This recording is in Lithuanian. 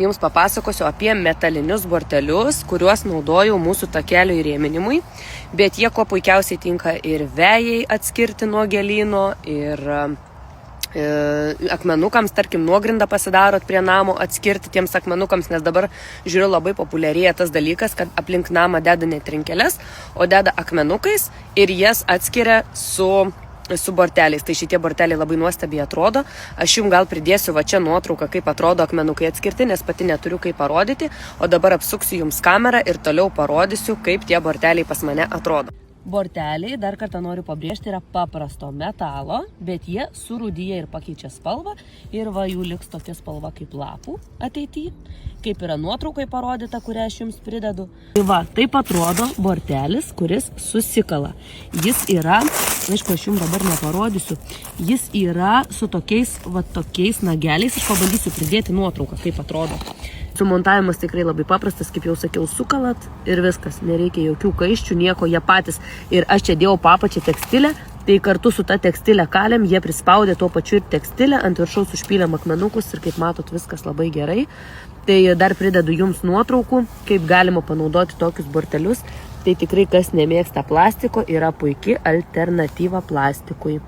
Jums papasakosiu apie metalinius bortelius, kuriuos naudojau mūsų takelio įrėminimui, bet jie kuo puikiausiai tinka ir vejai atskirti nuo gėlyno, ir akmenukams, tarkim, nuogrindą pasidarot prie namo, atskirti tiems akmenukams, nes dabar žiūriu labai populiarėja tas dalykas, kad aplink namą deda ne trinkeles, o deda akmenukais ir jas atskiria su borteliais. Tai šitie borteliai labai nuostabiai atrodo. Aš jums gal pridėsiu va čia nuotrauką, kaip atrodo akmenukai atskirti, nes pati neturiu kaip parodyti, o dabar apsuksiu jums kamerą ir toliau parodysiu, kaip tie borteliai pas mane atrodo. Borteliai, dar kartą noriu pabrėžti, yra paprasto metalo, bet jie surūdyja ir pakeičia spalvą ir va jų liks tokia spalva kaip lapų ateityje, kaip yra nuotraukai parodyta, kurią aš jums pridedu. Tai va, taip atrodo bortelis, kuris susikala. Jis yra, aišku, aš jums dabar neparodysiu, jis yra su tokiais nageliais, aš pabandysiu pridėti nuotrauką, kaip atrodo. Sumontavimas tikrai labai paprastas, kaip jau sakiau, sukalat ir viskas, nereikia jokių kaiščių, nieko, jie patys. Ir aš čia dėjau papačią tekstilę, tai kartu su ta tekstilė kalėm, jie prispaudė tuo pačiu ir tekstilę, ant viršaus užpylėm akmenukus ir kaip matot viskas labai gerai. Tai dar pridedu jums nuotraukų, kaip galima panaudoti tokius bortelius. Tai tikrai kas nemėgsta plastiko, yra puiki alternatyva plastikui.